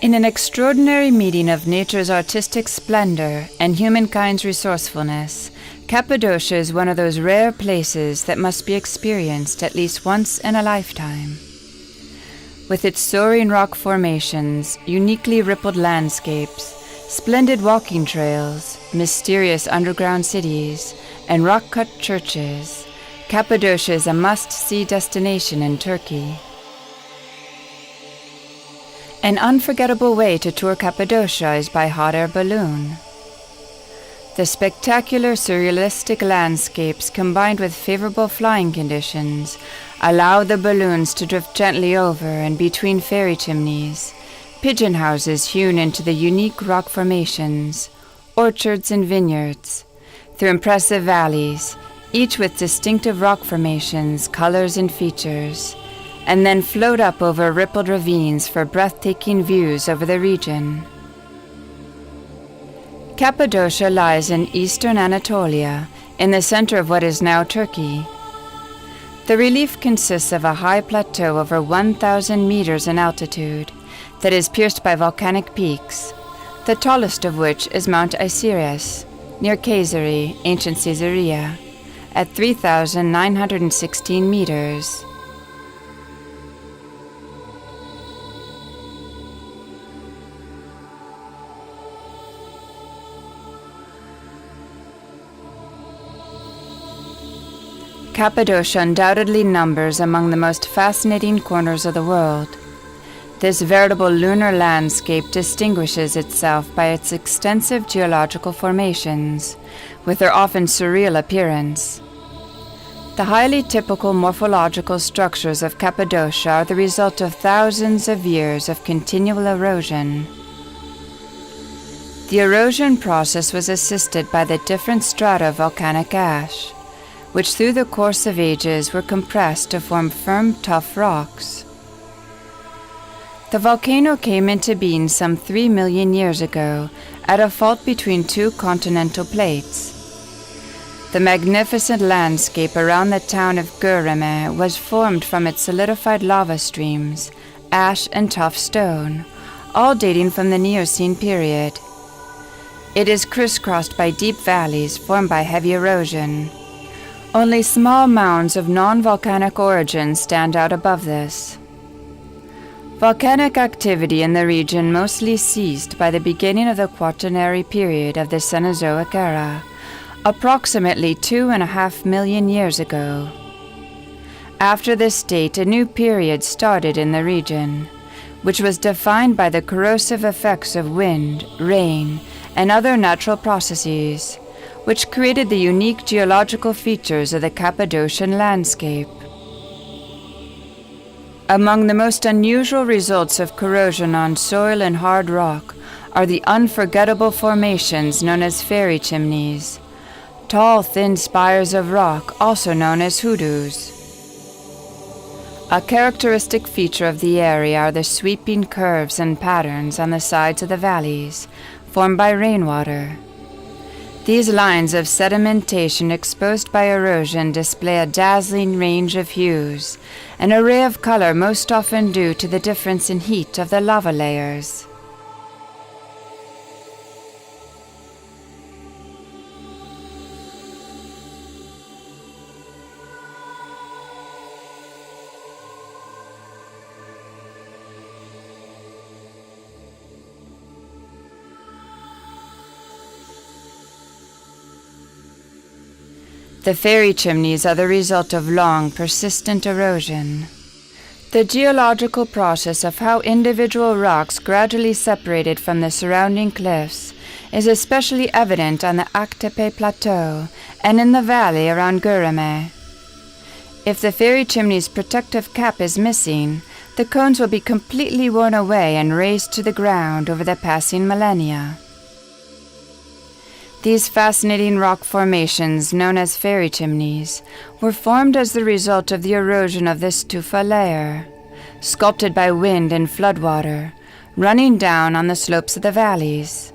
In an extraordinary meeting of nature's artistic splendor and humankind's resourcefulness, Cappadocia is one of those rare places that must be experienced at least once in a lifetime. With its soaring rock formations, uniquely rippled landscapes, splendid walking trails, mysterious underground cities, and rock-cut churches, Cappadocia is a must-see destination in Turkey. An unforgettable way to tour Cappadocia is by hot air balloon. The spectacular surrealistic landscapes combined with favorable flying conditions allow the balloons to drift gently over and between fairy chimneys, pigeon houses hewn into the unique rock formations, orchards and vineyards, through impressive valleys, each with distinctive rock formations, colors and features, and then float up over rippled ravines for breathtaking views over the region. Cappadocia lies in eastern Anatolia, in the center of what is now Turkey. The relief consists of a high plateau over 1,000 meters in altitude that is pierced by volcanic peaks, the tallest of which is Mount Isirius, near Kayseri, ancient Caesarea, at 3,916 meters. Cappadocia undoubtedly numbers among the most fascinating corners of the world. This veritable lunar landscape distinguishes itself by its extensive geological formations, with their often surreal appearance. The highly typical morphological structures of Cappadocia are the result of thousands of years of continual erosion. The erosion process was assisted by the different strata of volcanic ash, which through the course of ages were compressed to form firm, tough rocks. The volcano came into being some 3 million years ago at a fault between two continental plates. The magnificent landscape around the town of Göreme was formed from its solidified lava streams, ash and tough stone, all dating from the Neocene period. It is crisscrossed by deep valleys formed by heavy erosion. Only small mounds of non-volcanic origin stand out above this. Volcanic activity in the region mostly ceased by the beginning of the Quaternary period of the Cenozoic era, approximately 2.5 million years ago. After this date, a new period started in the region, which was defined by the corrosive effects of wind, rain, and other natural processes, which created the unique geological features of the Cappadocian landscape. Among the most unusual results of corrosion on soil and hard rock are the unforgettable formations known as fairy chimneys, tall, thin spires of rock also known as hoodoos. A characteristic feature of the area are the sweeping curves and patterns on the sides of the valleys, formed by rainwater. These lines of sedimentation exposed by erosion display a dazzling range of hues, an array of color most often due to the difference in heat of the lava layers. The fairy chimneys are the result of long, persistent erosion. The geological process of how individual rocks gradually separated from the surrounding cliffs is especially evident on the Aktepe Plateau and in the valley around Göreme. If the fairy chimney's protective cap is missing, the cones will be completely worn away and razed to the ground over the passing millennia. These fascinating rock formations, known as fairy chimneys, were formed as the result of the erosion of this tufa layer, sculpted by wind and floodwater, running down on the slopes of the valleys.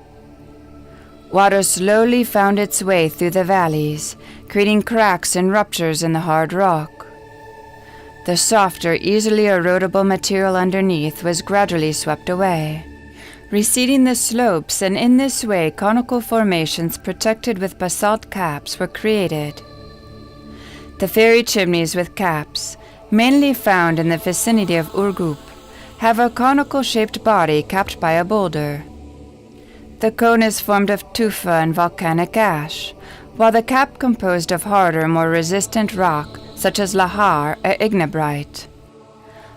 Water slowly found its way through the valleys, creating cracks and ruptures in the hard rock. The softer, easily erodible material underneath was gradually swept away, receding the slopes, and in this way conical formations protected with basalt caps were created. The fairy chimneys with caps, mainly found in the vicinity of Urgup, have a conical-shaped body capped by a boulder. The cone is formed of tufa and volcanic ash, while the cap composed of harder, more resistant rock, such as lahar or ignebrite.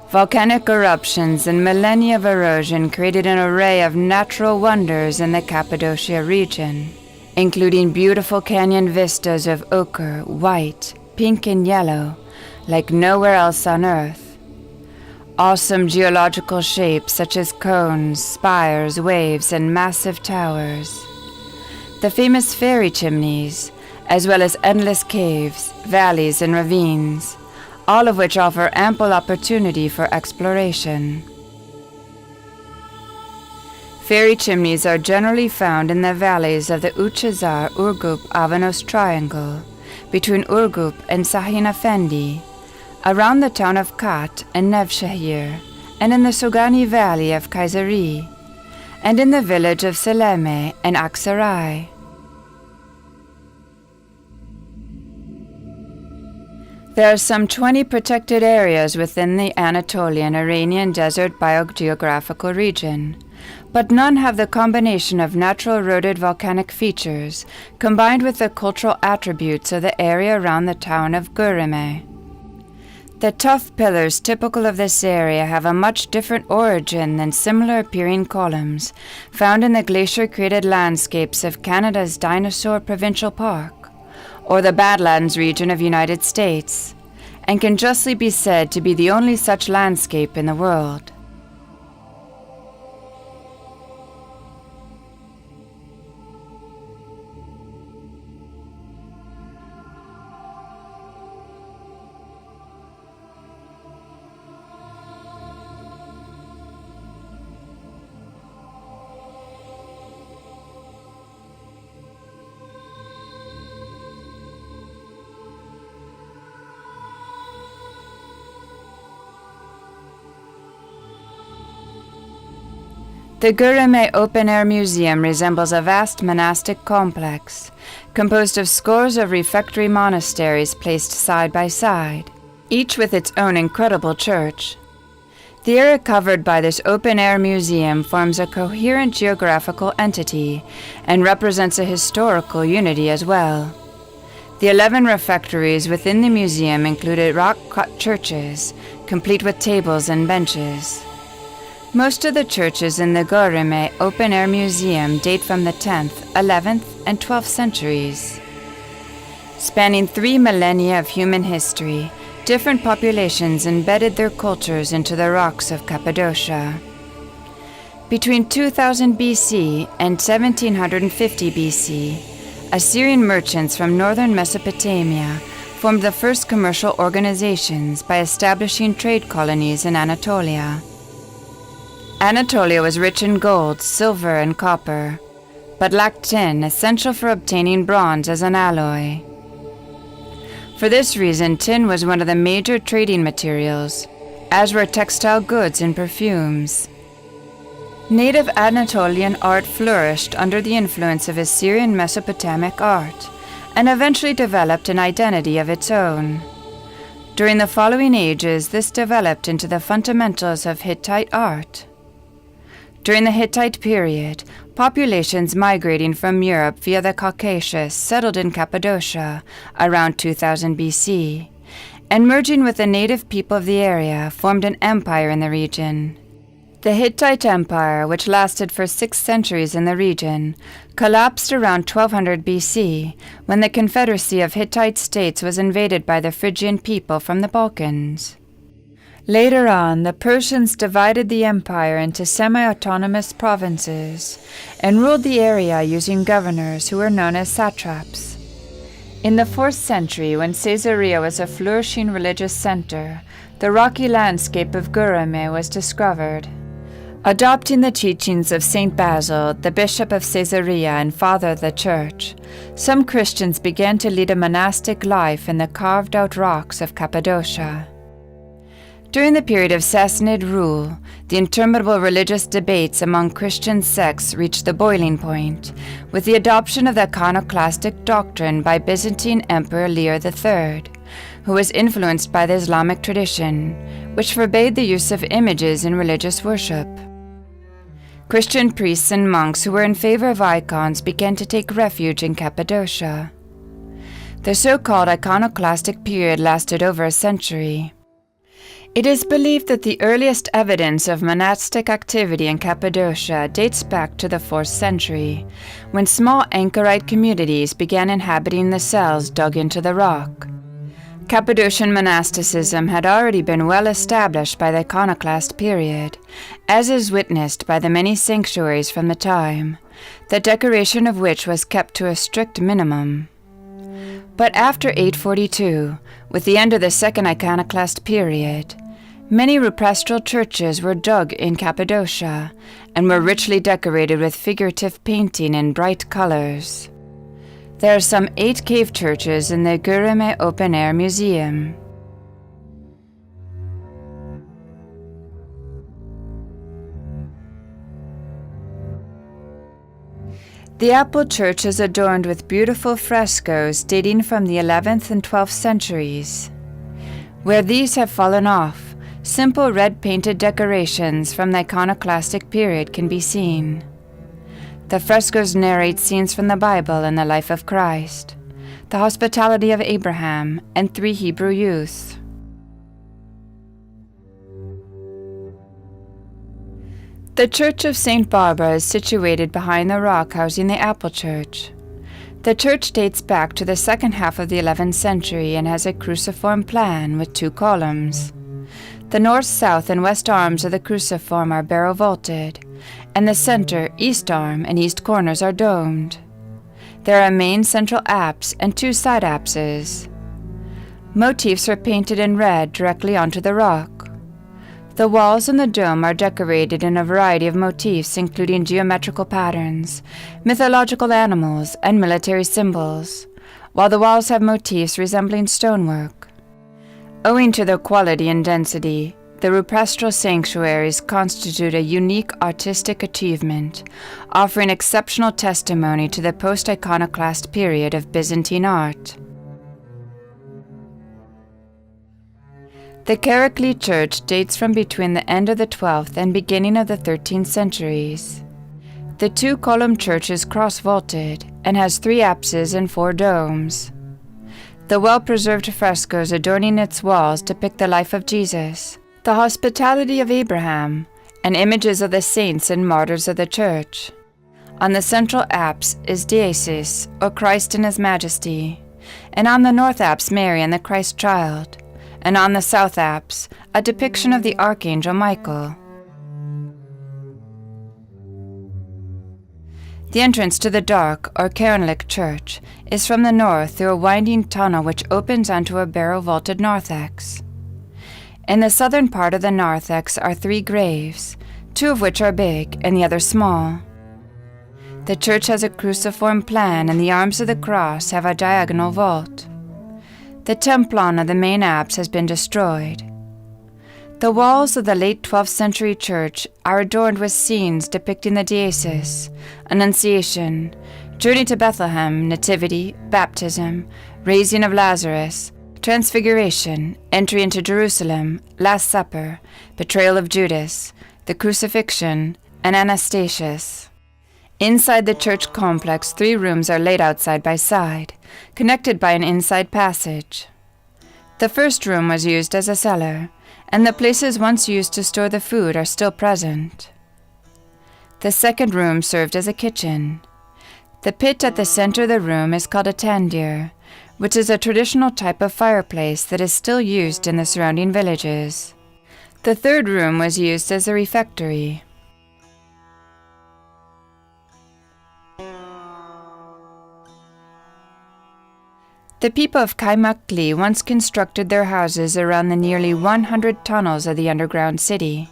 Volcanic eruptions and millennia of erosion created an array of natural wonders in the Cappadocia region, including beautiful canyon vistas of ochre, white, pink, and yellow, like nowhere else on Earth. Awesome geological shapes such as cones, spires, waves, and massive towers. The famous fairy chimneys, as well as endless caves, valleys, and ravines, all of which offer ample opportunity for exploration. Fairy chimneys are generally found in the valleys of the Uchazar-Urgup-Avanos Triangle, between Urgup and Sahin Effendi, around the town of Kat and Nevşehir, and in the Sogani Valley of Kayseri, and in the village of Seleme and Aksaray. There are some 20 protected areas within the Anatolian Iranian Desert biogeographical region, but none have the combination of natural eroded volcanic features combined with the cultural attributes of the area around the town of Göreme. The tough pillars typical of this area have a much different origin than similar appearing columns found in the glacier-created landscapes of Canada's Dinosaur Provincial Park, or the Badlands region of United States, and can justly be said to be the only such landscape in the world. The Göreme Open-Air Museum resembles a vast monastic complex, composed of scores of refectory monasteries placed side by side, each with its own incredible church. The area covered by this open-air museum forms a coherent geographical entity and represents a historical unity as well. The 11 refectories within the museum included rock-cut churches, complete with tables and benches. Most of the churches in the Göreme Open-Air Museum date from the 10th, 11th, and 12th centuries. Spanning 3 millennia of human history, different populations embedded their cultures into the rocks of Cappadocia. Between 2000 BC and 1750 BC, Assyrian merchants from northern Mesopotamia formed the first commercial organizations by establishing trade colonies in Anatolia. Anatolia was rich in gold, silver, and copper, but lacked tin, essential for obtaining bronze as an alloy. For this reason, tin was one of the major trading materials, as were textile goods and perfumes. Native Anatolian art flourished under the influence of Assyrian Mesopotamic art, and eventually developed an identity of its own. During the following ages, this developed into the fundamentals of Hittite art. During the Hittite period, populations migrating from Europe via the Caucasus settled in Cappadocia around 2000 BC, and merging with the native people of the area formed an empire in the region. The Hittite Empire, which lasted for 6 centuries in the region, collapsed around 1200 BC when the Confederacy of Hittite states was invaded by the Phrygian people from the Balkans. Later on, the Persians divided the empire into semi-autonomous provinces and ruled the area using governors who were known as satraps. In the 4th century, when Caesarea was a flourishing religious center, the rocky landscape of Göreme was discovered. Adopting the teachings of Saint Basil, the bishop of Caesarea and father of the church, some Christians began to lead a monastic life in the carved-out rocks of Cappadocia. During the period of Sassanid rule, the interminable religious debates among Christian sects reached the boiling point, with the adoption of the iconoclastic doctrine by Byzantine Emperor Leo III, who was influenced by the Islamic tradition, which forbade the use of images in religious worship. Christian priests and monks who were in favor of icons began to take refuge in Cappadocia. The so-called iconoclastic period lasted over a century. It is believed that the earliest evidence of monastic activity in Cappadocia dates back to the 4th century, when small anchorite communities began inhabiting the cells dug into the rock. Cappadocian monasticism had already been well established by the iconoclast period, as is witnessed by the many sanctuaries from the time, the decoration of which was kept to a strict minimum. But after 842, with the end of the second iconoclast period, many rupestral churches were dug in Cappadocia and were richly decorated with figurative painting in bright colors. There are some 8 cave churches in the Gureme Open Air Museum. The Apple Church is adorned with beautiful frescoes dating from the 11th and 12th centuries. Where these have fallen off, simple red-painted decorations from the iconoclastic period can be seen. The frescoes narrate scenes from the Bible and the life of Christ, the hospitality of Abraham, and 3 Hebrew youths. The Church of St. Barbara is situated behind the rock housing the Apple Church. The church dates back to the second half of the 11th century and has a cruciform plan with 2 columns. The north, south, and west arms of the cruciform are barrel-vaulted, and the center, east arm, and east corners are domed. There are a main central apse and 2 side apses. Motifs are painted in red directly onto the rock. The walls and the dome are decorated in a variety of motifs including geometrical patterns, mythological animals, and military symbols, while the walls have motifs resembling stonework. Owing to their quality and density, the rupestral sanctuaries constitute a unique artistic achievement, offering exceptional testimony to the post-iconoclast period of Byzantine art. The Kerakli Church dates from between the end of the 12th and beginning of the 13th centuries. The 2-column church is cross-vaulted and has 3 apses and 4 domes. The well-preserved frescoes adorning its walls depict the life of Jesus, the hospitality of Abraham, and images of the saints and martyrs of the Church. On the central apse is Diaries, or Christ in His Majesty, and on the north apse Mary and the Christ Child, and on the south apse a depiction of the Archangel Michael. The entrance to the dark, or Caranlic Church, is from the north through a winding tunnel which opens onto a barrel-vaulted narthex. In the southern part of the narthex are 3 graves, 2 of which are big and the other small. The church has a cruciform plan and the arms of the cross have a diagonal vault. The templon of the main apse has been destroyed. The walls of the late 12th century church are adorned with scenes depicting the Diasis, Annunciation, Journey to Bethlehem, Nativity, Baptism, Raising of Lazarus, Transfiguration, Entry into Jerusalem, Last Supper, Betrayal of Judas, the Crucifixion, and Anastasius. Inside the church complex, 3 rooms are laid out side by side, connected by an inside passage. The first room was used as a cellar, and the places once used to store the food are still present. The second room served as a kitchen. The pit at the center of the room is called a tandir, which is a traditional type of fireplace that is still used in the surrounding villages. The third room was used as a refectory. The people of Kaimakli once constructed their houses around the nearly 100 tunnels of the underground city.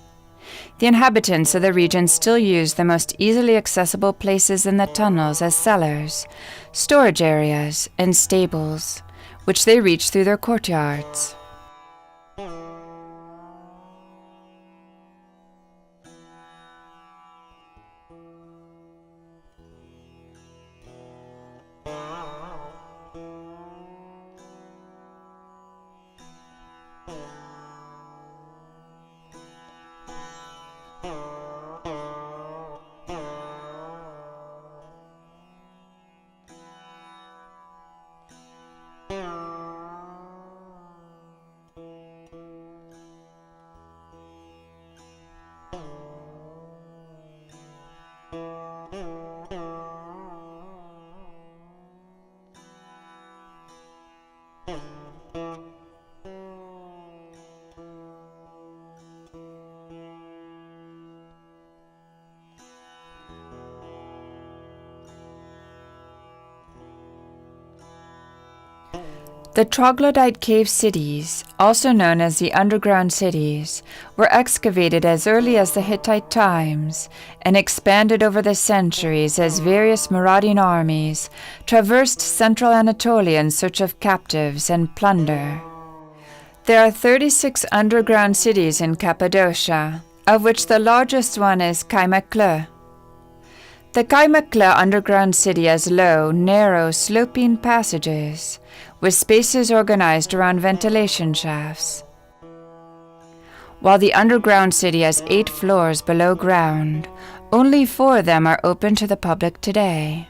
The inhabitants of the region still use the most easily accessible places in the tunnels as cellars, storage areas, and stables, which they reach through their courtyards. The troglodyte cave cities, also known as the underground cities, were excavated as early as the Hittite times and expanded over the centuries as various marauding armies traversed central Anatolia in search of captives and plunder. There are 36 underground cities in Cappadocia, of which the largest one is Chimneys. The Chimneys underground city has low, narrow, sloping passages, with spaces organized around ventilation shafts. While the underground city has 8 floors below ground, only 4 of them are open to the public today.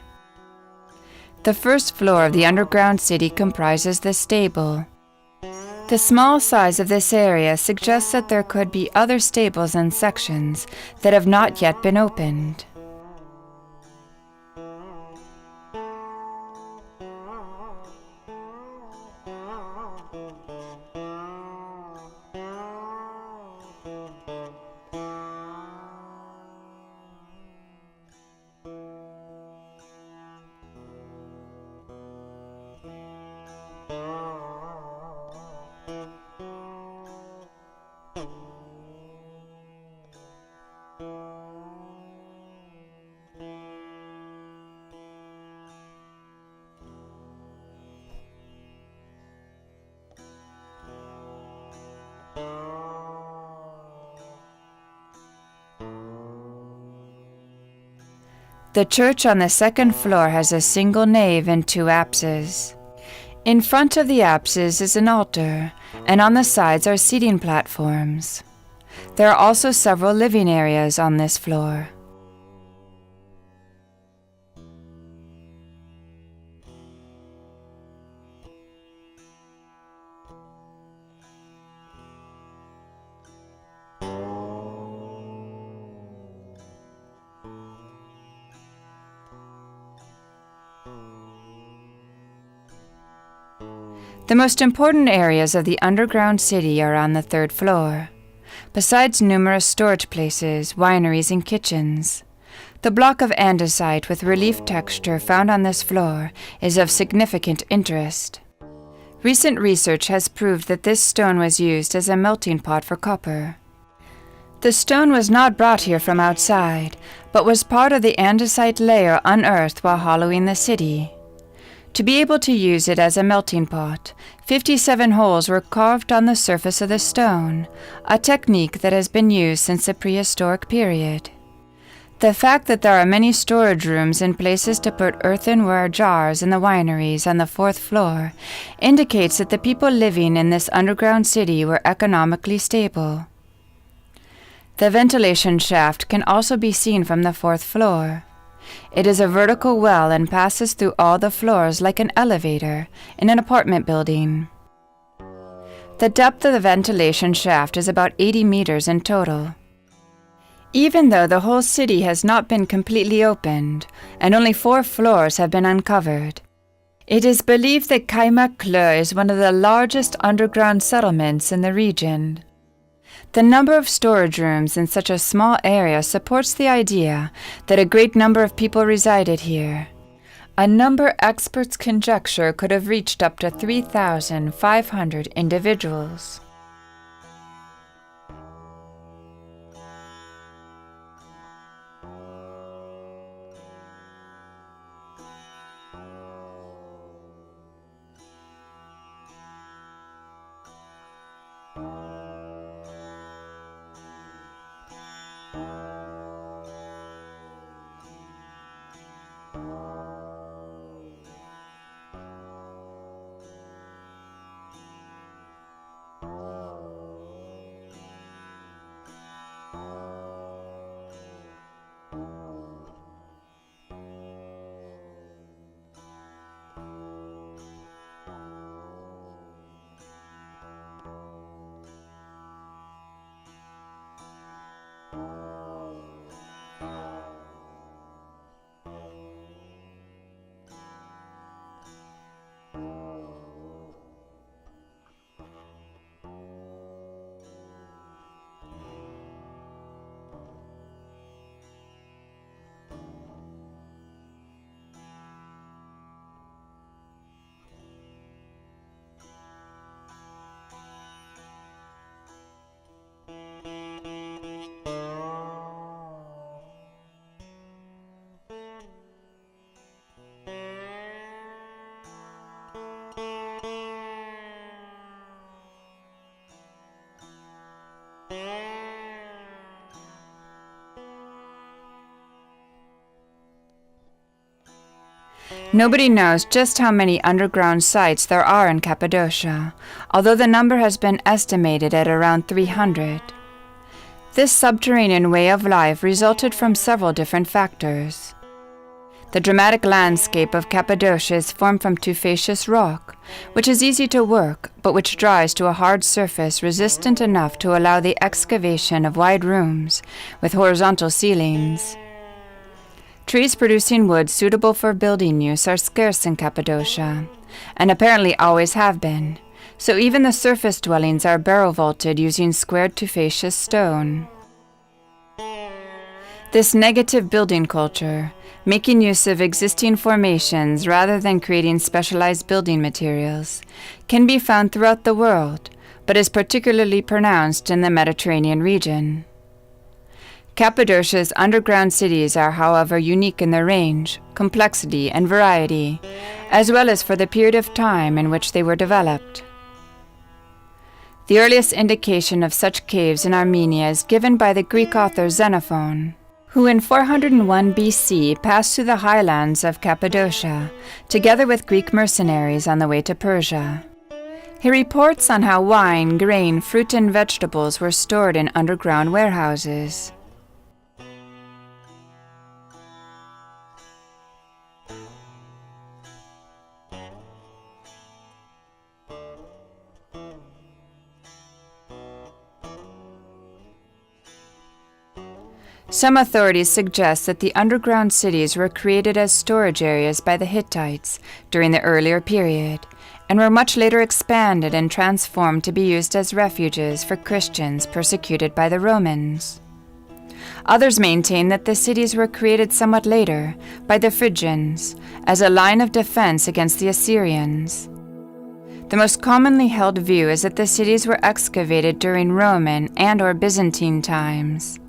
The first floor of the underground city comprises the stable. The small size of this area suggests that there could be other stables and sections that have not yet been opened. The church on the second floor has a single nave and 2 apses. In front of the apses is an altar, and on the sides are seating platforms. There are also several living areas on this floor. The most important areas of the underground city are on the 3rd floor, besides numerous storage places, wineries, and kitchens. The block of andesite with relief texture found on this floor is of significant interest. Recent research has proved that this stone was used as a melting pot for copper. The stone was not brought here from outside, but was part of the andesite layer unearthed while hollowing the city. To be able to use it as a melting pot, 57 holes were carved on the surface of the stone, a technique that has been used since the prehistoric period. The fact that there are many storage rooms and places to put earthenware jars in the wineries on the 4th floor indicates that the people living in this underground city were economically stable. The ventilation shaft can also be seen from the 4th floor. It is a vertical well and passes through all the floors like an elevator in an apartment building. The depth of the ventilation shaft is about 80 meters in total. Even though the whole city has not been completely opened, and only 4 floors have been uncovered, it is believed that Chimneys is one of the largest underground settlements in the region. The number of storage rooms in such a small area supports the idea that a great number of people resided here. A number experts conjecture could have reached up to 3,500 individuals. Nobody knows just how many underground sites there are in Cappadocia, although the number has been estimated at around 300. This subterranean way of life resulted from several different factors. The dramatic landscape of Cappadocia is formed from tufaceous rock, which is easy to work, but which dries to a hard surface resistant enough to allow the excavation of wide rooms with horizontal ceilings. Trees producing wood suitable for building use are scarce in Cappadocia, and apparently always have been, so even the surface dwellings are barrel vaulted using squared tufaceous stone. This negative building culture, making use of existing formations rather than creating specialized building materials, can be found throughout the world, but is particularly pronounced in the Mediterranean region. Cappadocia's underground cities are, however, unique in their range, complexity, and variety, as well as for the period of time in which they were developed. The earliest indication of such caves in Armenia is given by the Greek author Xenophon, who in 401 BC passed through the highlands of Cappadocia, together with Greek mercenaries on the way to Persia. He reports on how wine, grain, fruit, and vegetables were stored in underground warehouses. Some authorities suggest that the underground cities were created as storage areas by the Hittites during the earlier period, and were much later expanded and transformed to be used as refuges for Christians persecuted by the Romans. Others maintain that the cities were created somewhat later by the Phrygians as a line of defense against the Assyrians. The most commonly held view is that the cities were excavated during Roman and/or Byzantine times.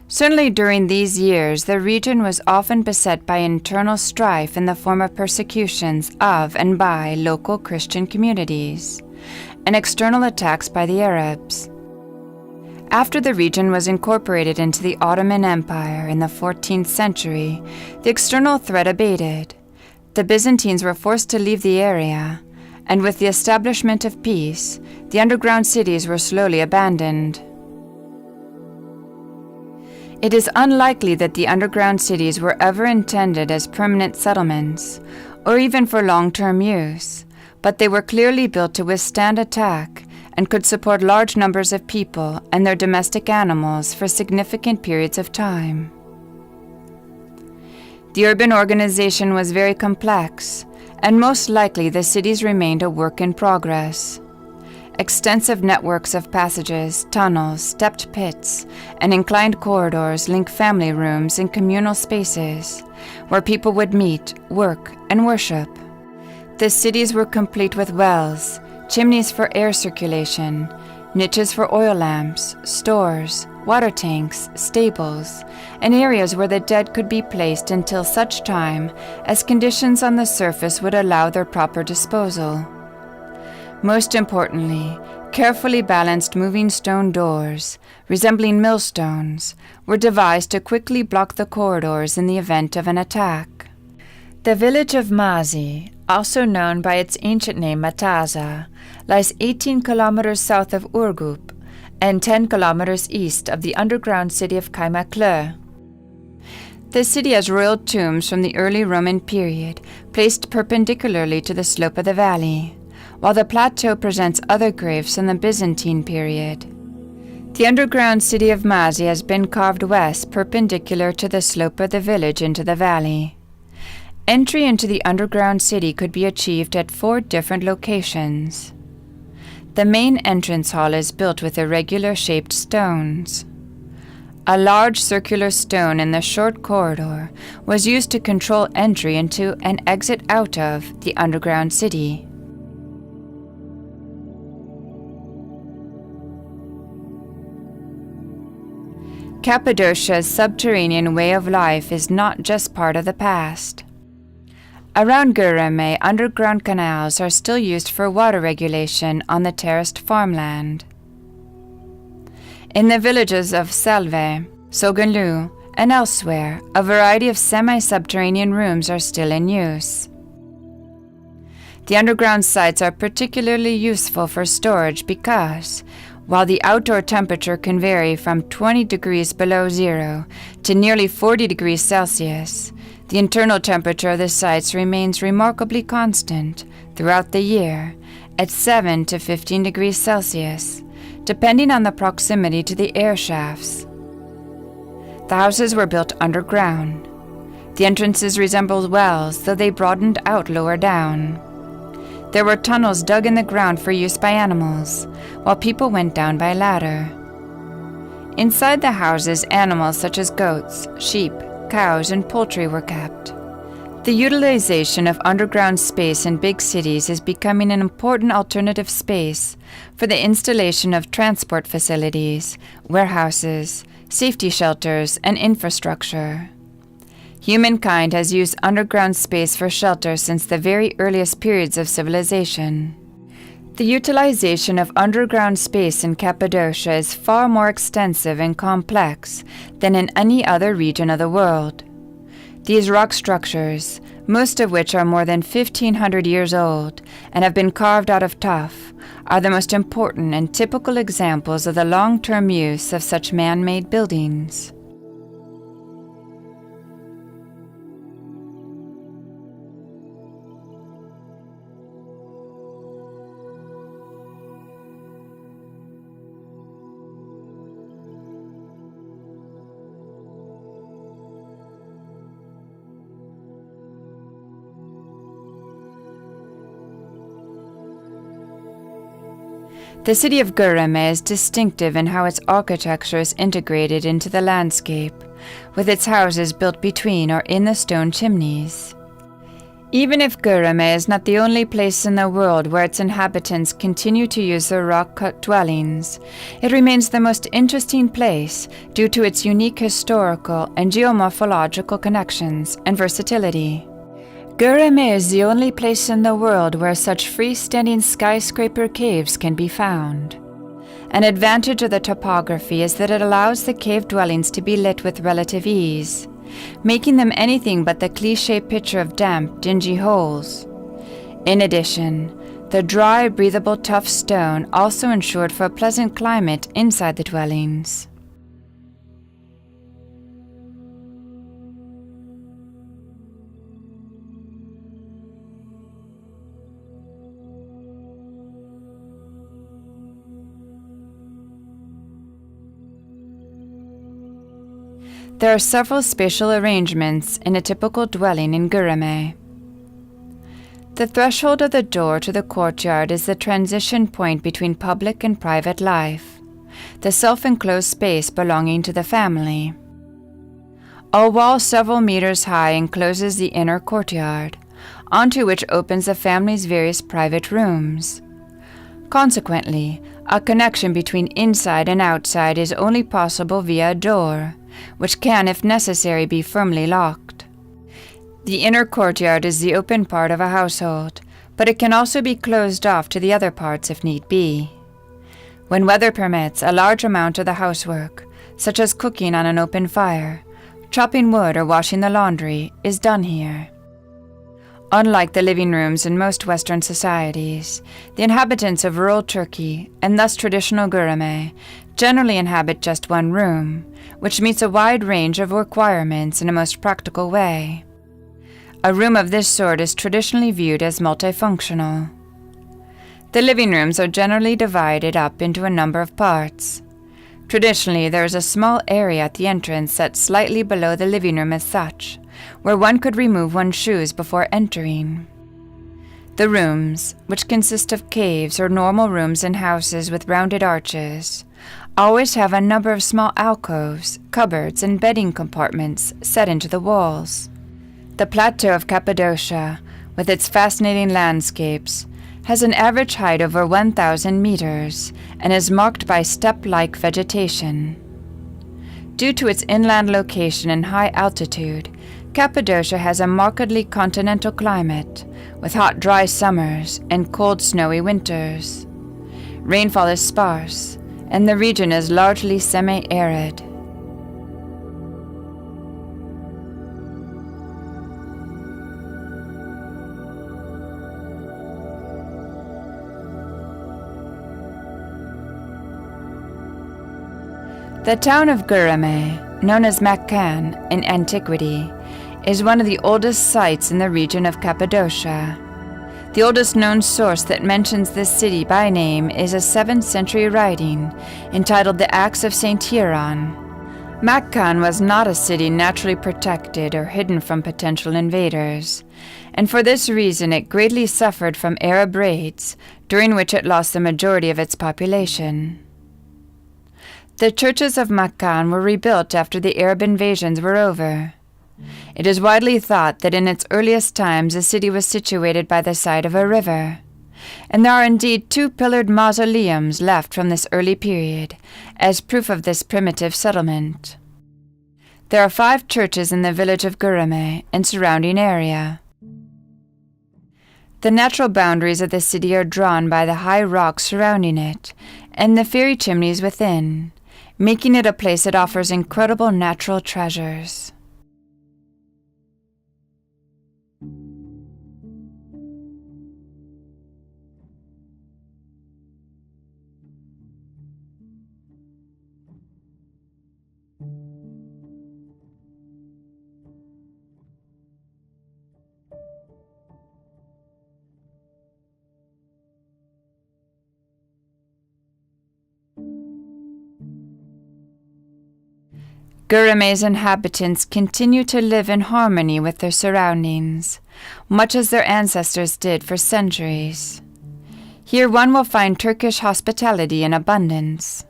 Certainly during these years, the region was often beset by internal strife in the form of persecutions of and by local Christian communities, and external attacks by the Arabs. After the region was incorporated into the Ottoman Empire in the 14th century, the external threat abated. The Byzantines were forced to leave the area, and with the establishment of peace, the underground cities were slowly abandoned. It is unlikely that the underground cities were ever intended as permanent settlements, or even for long-term use, but they were clearly built to withstand attack and could support large numbers of people and their domestic animals for significant periods of time. The urban organization was very complex, and most likely the cities remained a work in progress. Extensive networks of passages, tunnels, stepped pits, and inclined corridors link family rooms and communal spaces where people would meet, work, and worship. The cities were complete with wells, chimneys for air circulation, niches for oil lamps, stores, water tanks, stables, and areas where the dead could be placed until such time as conditions on the surface would allow their proper disposal. Most importantly, carefully balanced moving stone doors, resembling millstones, were devised to quickly block the corridors in the event of an attack. The village of Mazi, also known by its ancient name Mataza, lies 18 kilometers south of Urgup and 10 kilometers east of the underground city of Kaymaklı. The city has royal tombs from the early Roman period, placed perpendicularly to the slope of the valley, while the plateau presents other graves from the Byzantine period. The underground city of Mazi has been carved west perpendicular to the slope of the village into the valley. Entry into the underground city could be achieved at 4 different locations. The main entrance hall is built with irregular-shaped stones. A large circular stone in the short corridor was used to control entry into and exit out of the underground city. Cappadocia's subterranean way of life is not just part of the past. Around Göreme, underground canals are still used for water regulation on the terraced farmland. In the villages of Selve, Sogunlu, and elsewhere, a variety of semi-subterranean rooms are still in use. The underground sites are particularly useful for storage because, while the outdoor temperature can vary from 20 degrees below zero to nearly 40 degrees Celsius, the internal temperature of the sites remains remarkably constant throughout the year at 7 to 15 degrees Celsius, depending on the proximity to the air shafts. The houses were built underground. The entrances resembled wells, though they broadened out lower down. There were tunnels dug in the ground for use by animals, while people went down by ladder. Inside the houses, animals such as goats, sheep, cows, and poultry were kept. The utilization of underground space in big cities is becoming an important alternative space for the installation of transport facilities, warehouses, safety shelters, and infrastructure. Humankind has used underground space for shelter since the very earliest periods of civilization. The utilization of underground space in Cappadocia is far more extensive and complex than in any other region of the world. These rock structures, most of which are more than 1,500 years old and have been carved out of tuff, are the most important and typical examples of the long-term use of such man-made buildings. The city of Gurame is distinctive in how its architecture is integrated into the landscape, with its houses built between or in the stone chimneys. Even if Gurame is not the only place in the world where its inhabitants continue to use their rock-cut dwellings, it remains the most interesting place due to its unique historical and geomorphological connections and versatility. Gurame is the only place in the world where such freestanding skyscraper caves can be found. An advantage of the topography is that it allows the cave dwellings to be lit with relative ease, making them anything but the cliché picture of damp, dingy holes. In addition, the dry, breathable, tough stone also ensured for a pleasant climate inside the dwellings. There are several spatial arrangements in a typical dwelling in Gurame. The threshold of the door to the courtyard is the transition point between public and private life, the self-enclosed space belonging to the family. A wall several meters high encloses the inner courtyard, onto which opens the family's various private rooms. Consequently, a connection between inside and outside is only possible via a door, which can, if necessary, be firmly locked. The inner courtyard is the open part of a household, but it can also be closed off to the other parts if need be. When weather permits, a large amount of the housework, such as cooking on an open fire, chopping wood or washing the laundry, is done here. Unlike the living rooms in most Western societies, the inhabitants of rural Turkey, and thus traditional Gurame, generally inhabit just one room, which meets a wide range of requirements in a most practical way. A room of this sort is traditionally viewed as multifunctional. The living rooms are generally divided up into a number of parts. Traditionally, there is a small area at the entrance set slightly below the living room as such, where one could remove one's shoes before entering. The rooms, which consist of caves or normal rooms in houses with rounded arches, always have a number of small alcoves, cupboards, and bedding compartments set into the walls. The plateau of Cappadocia, with its fascinating landscapes, has an average height over 1,000 meters and is marked by steppe-like vegetation. Due to its inland location and high altitude, Cappadocia has a markedly continental climate, with hot, dry summers and cold, snowy winters. Rainfall is sparse, and the region is largely semi-arid. The town of Gurame, known as Makkan in antiquity, is one of the oldest sites in the region of Cappadocia. The oldest known source that mentions this city by name is a 7th century writing entitled The Acts of St. Hieron. Makkan was not a city naturally protected or hidden from potential invaders, and for this reason it greatly suffered from Arab raids, during which it lost the majority of its population. The churches of Makkan were rebuilt after the Arab invasions were over. It is widely thought that in its earliest times the city was situated by the side of a river, and there are indeed 2 pillared mausoleums left from this early period, as proof of this primitive settlement. There are 5 churches in the village of Gurame and surrounding area. The natural boundaries of the city are drawn by the high rocks surrounding it and the fairy chimneys within, making it a place that offers incredible natural treasures. Gurame's inhabitants continue to live in harmony with their surroundings, much as their ancestors did for centuries. Here one will find Turkish hospitality in abundance.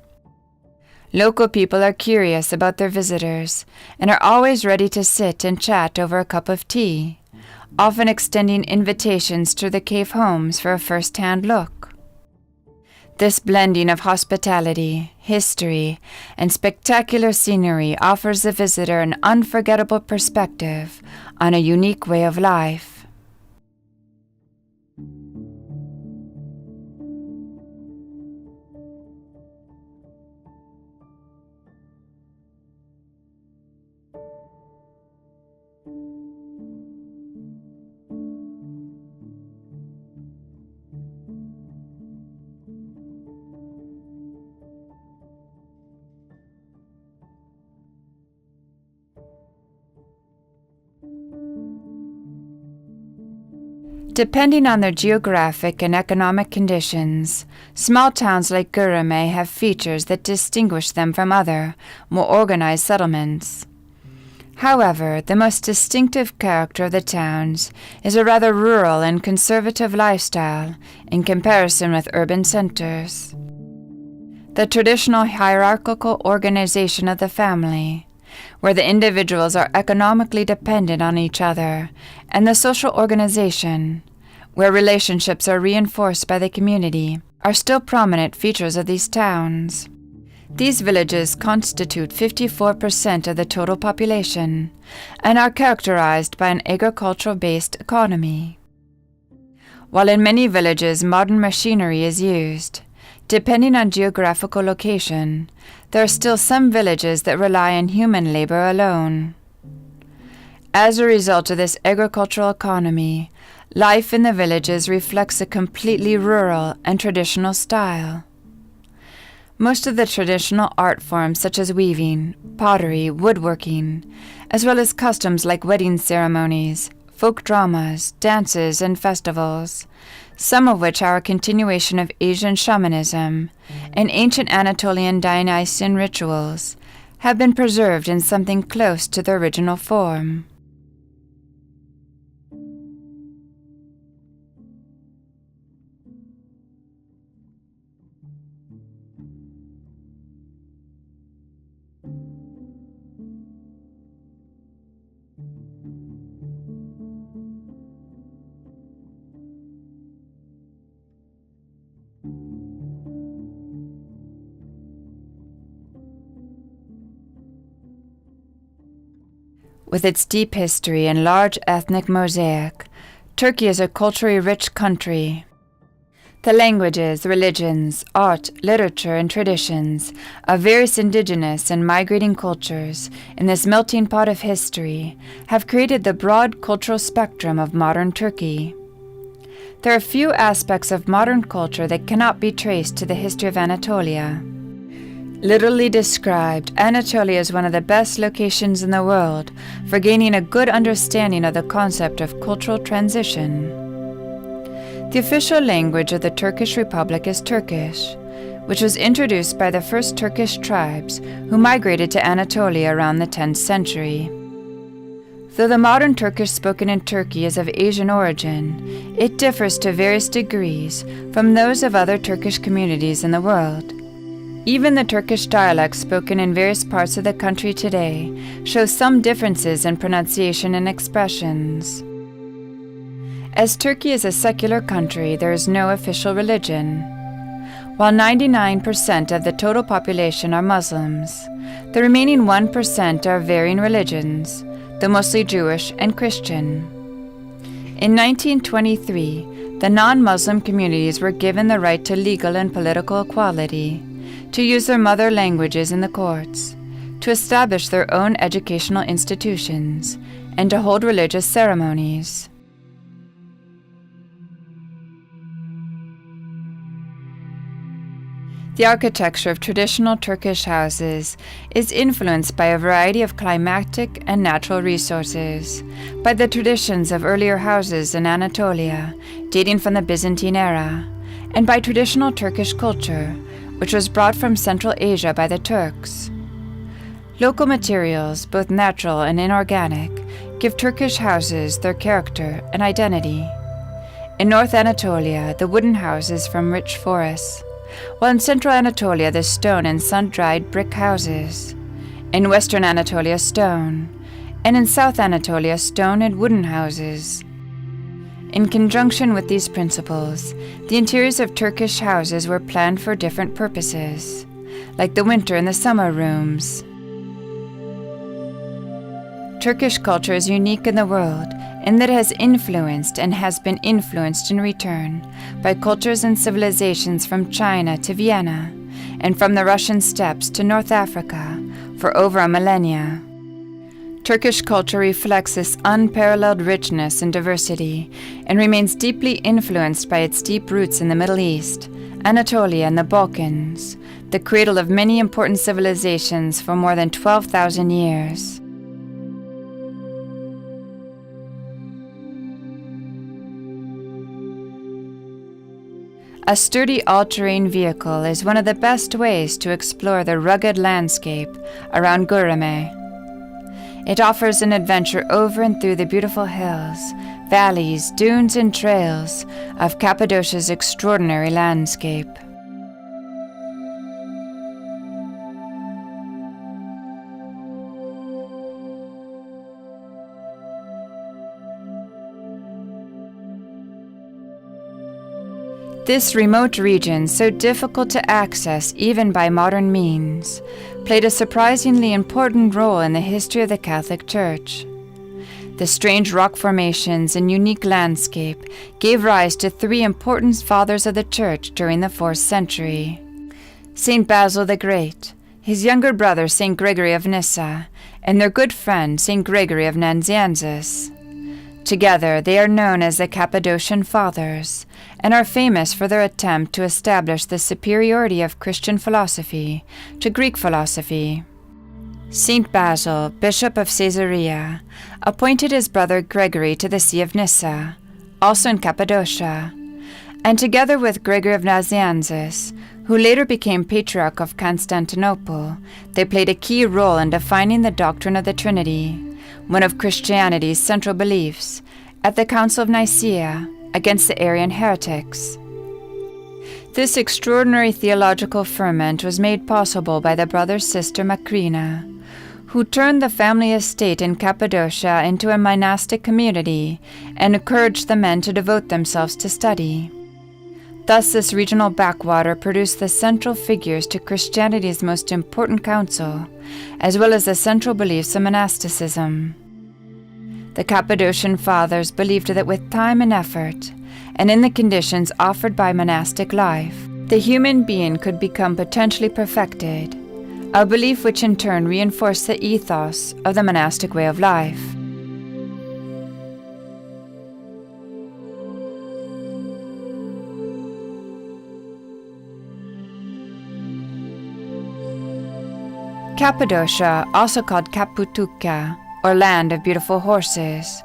Local people are curious about their visitors and are always ready to sit and chat over a cup of tea, often extending invitations to the cave homes for a first-hand look. This blending of hospitality, history, and spectacular scenery offers the visitor an unforgettable perspective on a unique way of life. Depending on their geographic and economic conditions, small towns like Gurame have features that distinguish them from other, more organized settlements. However, the most distinctive character of the towns is a rather rural and conservative lifestyle in comparison with urban centers. The traditional hierarchical organization of the family, where the individuals are economically dependent on each other, and the social organization, where relationships are reinforced by the community, are still prominent features of these towns. These villages constitute 54% of the total population and are characterized by an agricultural-based economy. While in many villages modern machinery is used, depending on geographical location, there are still some villages that rely on human labor alone. As a result of this agricultural economy, life in the villages reflects a completely rural and traditional style. Most of the traditional art forms such as weaving, pottery, woodworking, as well as customs like wedding ceremonies, folk dramas, dances, and festivals, some of which are a continuation of Asian shamanism and ancient Anatolian Dionysian rituals, have been preserved in something close to their original form. With its deep history and large ethnic mosaic, Turkey is a culturally rich country. The languages, religions, art, literature, and traditions of various indigenous and migrating cultures in this melting pot of history have created the broad cultural spectrum of modern Turkey. There are few aspects of modern culture that cannot be traced to the history of Anatolia. Literally described, Anatolia is one of the best locations in the world for gaining a good understanding of the concept of cultural transition. The official language of the Turkish Republic is Turkish, which was introduced by the first Turkish tribes who migrated to Anatolia around the 10th century. Though the modern Turkish spoken in Turkey is of Asian origin, it differs to various degrees from those of other Turkish communities in the world. Even the Turkish dialects spoken in various parts of the country today show some differences in pronunciation and expressions. As Turkey is a secular country, there is no official religion. While 99% of the total population are Muslims, the remaining 1% are varying religions, though mostly Jewish and Christian. In 1923, the non-Muslim communities were given the right to legal and political equality, to use their mother languages in the courts, to establish their own educational institutions, and to hold religious ceremonies. The architecture of traditional Turkish houses is influenced by a variety of climatic and natural resources, by the traditions of earlier houses in Anatolia, dating from the Byzantine era, and by traditional Turkish culture, which was brought from Central Asia by the Turks. Local materials, both natural and inorganic, give Turkish houses their character and identity. In North Anatolia, the wooden houses from rich forests, while in Central Anatolia the stone and sun-dried brick houses. In Western Anatolia, stone, and in South Anatolia, stone and wooden houses. In conjunction with these principles, the interiors of Turkish houses were planned for different purposes, like the winter and the summer rooms. Turkish culture is unique in the world in that it has influenced and has been influenced in return by cultures and civilizations from China to Vienna and from the Russian steppes to North Africa for over a millennia. Turkish culture reflects this unparalleled richness and diversity and remains deeply influenced by its deep roots in the Middle East, Anatolia, and the Balkans, the cradle of many important civilizations for more than 12,000 years. A sturdy all-terrain vehicle is one of the best ways to explore the rugged landscape around Göreme. It offers an adventure over and through the beautiful hills, valleys, dunes, and trails of Cappadocia's extraordinary landscape. This remote region, so difficult to access even by modern means, played a surprisingly important role in the history of the Catholic Church. The strange rock formations and unique landscape gave rise to three important fathers of the Church during the 4th century. Saint Basil the Great, his younger brother Saint Gregory of Nyssa, and their good friend Saint Gregory of Nazianzus. Together, they are known as the Cappadocian Fathers, and are famous for their attempt to establish the superiority of Christian philosophy to Greek philosophy. Saint Basil, Bishop of Caesarea, appointed his brother Gregory to the See of Nyssa, also in Cappadocia, and together with Gregory of Nazianzus, who later became Patriarch of Constantinople, they played a key role in defining the doctrine of the Trinity, one of Christianity's central beliefs, at the Council of Nicaea against the Arian heretics. This extraordinary theological ferment was made possible by the brother's sister Macrina, who turned the family estate in Cappadocia into a monastic community and encouraged the men to devote themselves to study. Thus, this regional backwater produced the central figures to Christianity's most important council, as well as the central beliefs of monasticism. The Cappadocian Fathers believed that with time and effort, and in the conditions offered by monastic life, the human being could become potentially perfected, a belief which in turn reinforced the ethos of the monastic way of life. Cappadocia, also called Cappadocia, or Land of Beautiful Horses,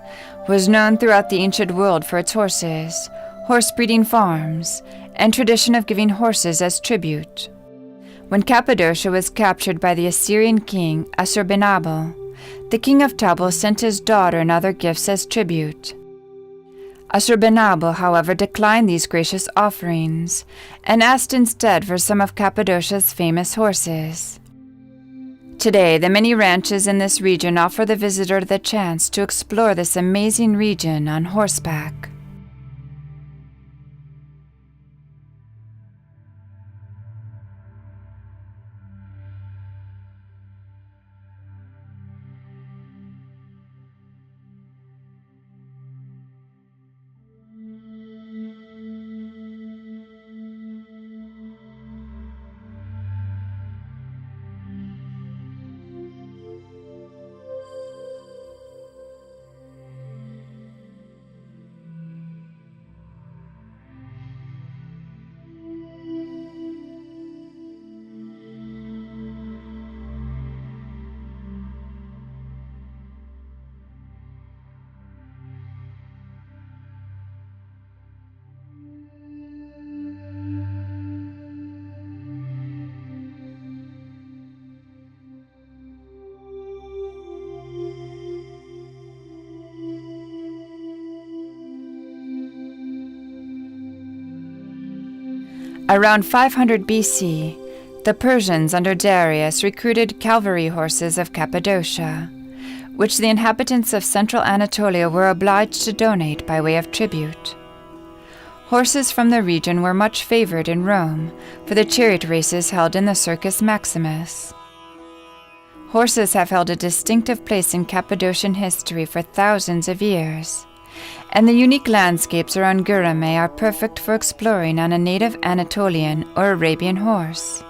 was known throughout the ancient world for its horses, horse-breeding farms, and tradition of giving horses as tribute. When Cappadocia was captured by the Assyrian king Assurbanipal, the king of Tabal sent his daughter and other gifts as tribute. Assurbanipal, however, declined these gracious offerings and asked instead for some of Cappadocia's famous horses. Today, the many ranches in this region offer the visitor the chance to explore this amazing region on horseback. Around 500 BC, the Persians under Darius recruited cavalry horses of Cappadocia, which the inhabitants of central Anatolia were obliged to donate by way of tribute. Horses from the region were much favored in Rome for the chariot races held in the Circus Maximus. Horses have held a distinctive place in Cappadocian history for thousands of years, and the unique landscapes around Gurame are perfect for exploring on a native Anatolian or Arabian horse.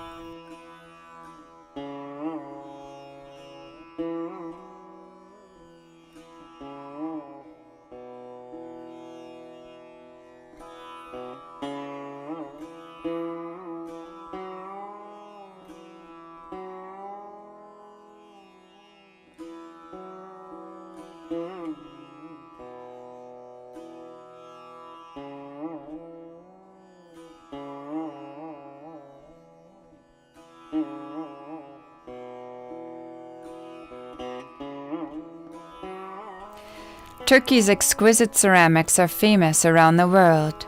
Turkey's exquisite ceramics are famous around the world.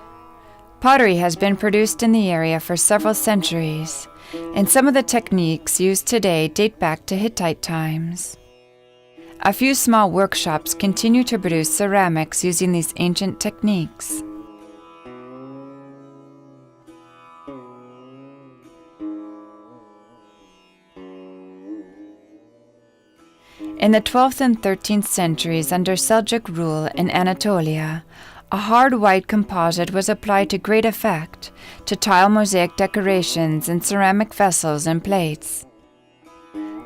Pottery has been produced in the area for several centuries, and some of the techniques used today date back to Hittite times. A few small workshops continue to produce ceramics using these ancient techniques. In the 12th and 13th centuries under Seljuk rule in Anatolia, a hard white composite was applied to great effect to tile mosaic decorations in ceramic vessels and plates.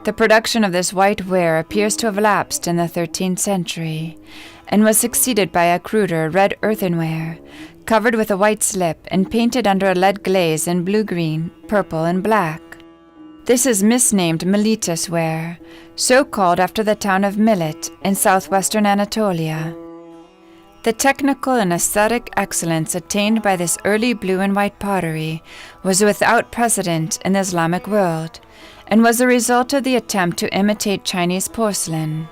The production of this white ware appears to have lapsed in the 13th century and was succeeded by a cruder red earthenware covered with a white slip and painted under a lead glaze in blue-green, purple, and black. This is misnamed Miletus ware, so called after the town of Millet in southwestern Anatolia. The technical and aesthetic excellence attained by this early blue and white pottery was without precedent in the Islamic world, and was the result of the attempt to imitate Chinese porcelain.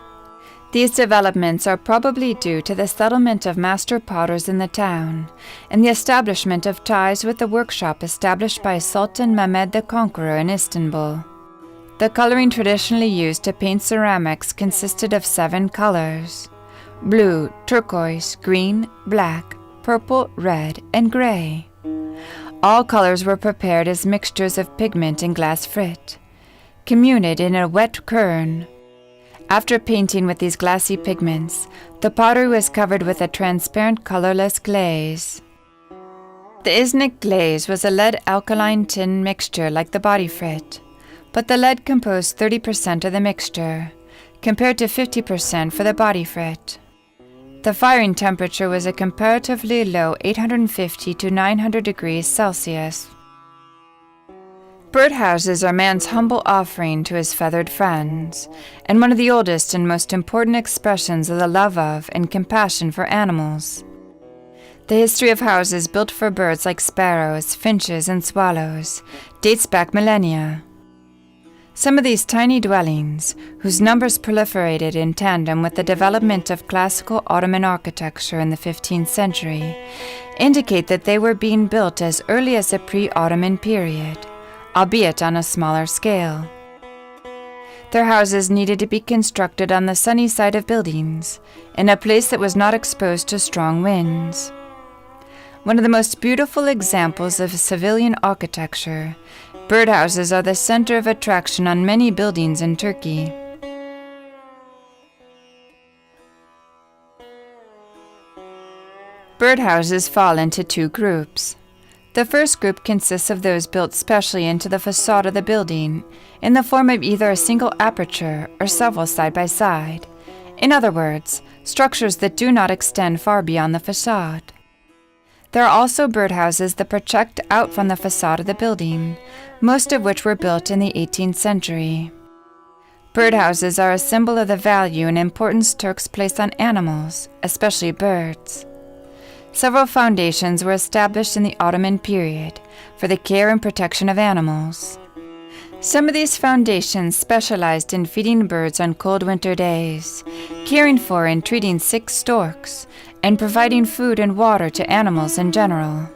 These developments are probably due to the settlement of master potters in the town, and the establishment of ties with the workshop established by Sultan Mehmed the Conqueror in Istanbul. The coloring traditionally used to paint ceramics consisted of 7 colors: blue, turquoise, green, black, purple, red, and gray. All colors were prepared as mixtures of pigment and glass frit, communed in a wet quern. After painting with these glassy pigments, the pottery was covered with a transparent colorless glaze. The Iznik glaze was a lead alkaline tin mixture like the body frit, but the lead composed 30% of the mixture, compared to 50% for the body frit. The firing temperature was a comparatively low 850 to 900 degrees Celsius. Birdhouses are man's humble offering to his feathered friends, and one of the oldest and most important expressions of the love of and compassion for animals. The history of houses built for birds like sparrows, finches, and swallows dates back millennia. Some of these tiny dwellings, whose numbers proliferated in tandem with the development of classical Ottoman architecture in the 15th century, indicate that they were being built as early as the pre-Ottoman period, albeit on a smaller scale. Their houses needed to be constructed on the sunny side of buildings, in a place that was not exposed to strong winds. One of the most beautiful examples of civilian architecture, birdhouses are the center of attraction on many buildings in Turkey. Birdhouses fall into two groups. The first group consists of those built specially into the facade of the building, in the form of either a single aperture or several side by side. In other words, structures that do not extend far beyond the facade. There are also birdhouses that project out from the facade of the building, most of which were built in the 18th century. Birdhouses are a symbol of the value and importance Turks place on animals, especially birds. Several foundations were established in the Ottoman period for the care and protection of animals. Some of these foundations specialized in feeding birds on cold winter days, caring for and treating sick storks, and providing food and water to animals in general.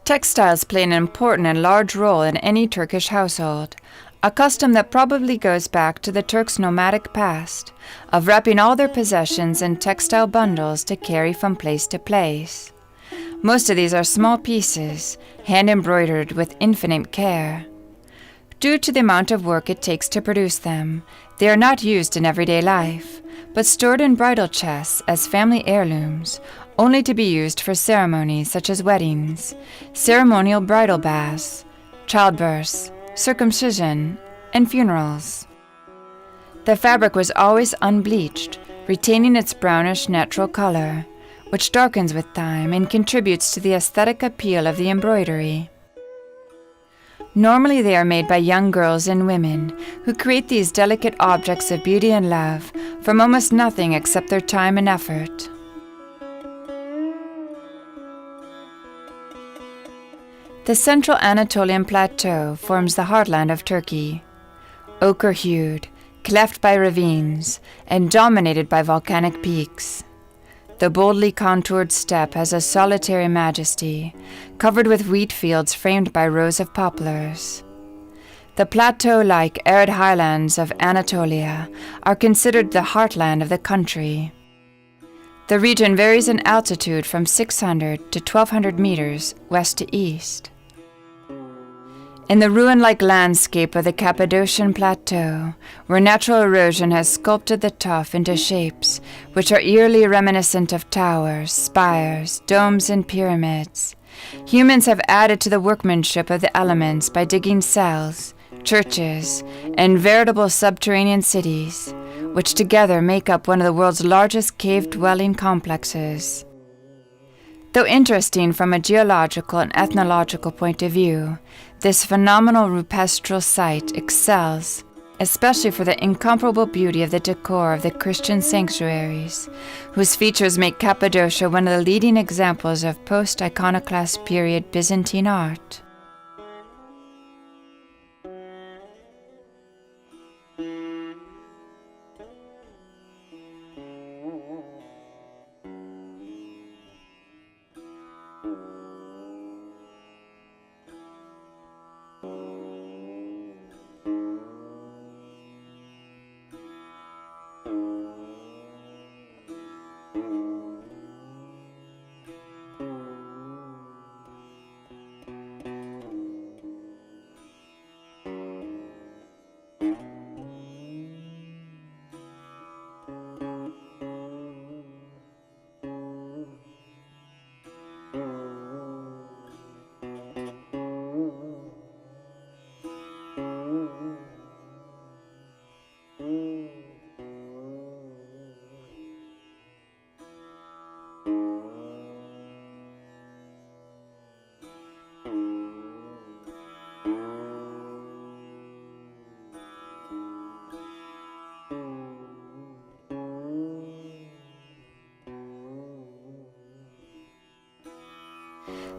Textiles play an important and large role in any Turkish household, a custom that probably goes back to the Turks' nomadic past, of wrapping all their possessions in textile bundles to carry from place to place. Most of these are small pieces, hand-embroidered with infinite care. Due to the amount of work it takes to produce them, they are not used in everyday life, but stored in bridal chests as family heirlooms, only to be used for ceremonies such as weddings, ceremonial bridal baths, childbirths, circumcision, and funerals. The fabric was always unbleached, retaining its brownish natural color, which darkens with time and contributes to the aesthetic appeal of the embroidery. Normally they are made by young girls and women who create these delicate objects of beauty and love from almost nothing except their time and effort. The central Anatolian plateau forms the heartland of Turkey. Ochre-hued, cleft by ravines, and dominated by volcanic peaks. The boldly contoured steppe has a solitary majesty, covered with wheat fields framed by rows of poplars. The plateau-like arid highlands of Anatolia are considered the heartland of the country. The region varies in altitude from 600 to 1,200 meters west to east. In the ruin-like landscape of the Cappadocian Plateau, where natural erosion has sculpted the tuff into shapes which are eerily reminiscent of towers, spires, domes, and pyramids, humans have added to the workmanship of the elements by digging cells, churches, and veritable subterranean cities, which together make up one of the world's largest cave-dwelling complexes. Though interesting from a geological and ethnological point of view, this phenomenal rupestral site excels, especially for the incomparable beauty of the decor of the Christian sanctuaries, whose features make Cappadocia one of the leading examples of post-iconoclast period Byzantine art.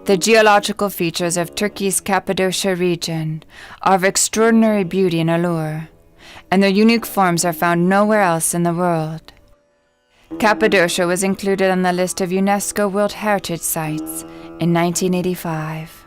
The geological features of Turkey's Cappadocia region are of extraordinary beauty and allure, and their unique forms are found nowhere else in the world. Cappadocia was included on the list of UNESCO World Heritage Sites in 1985.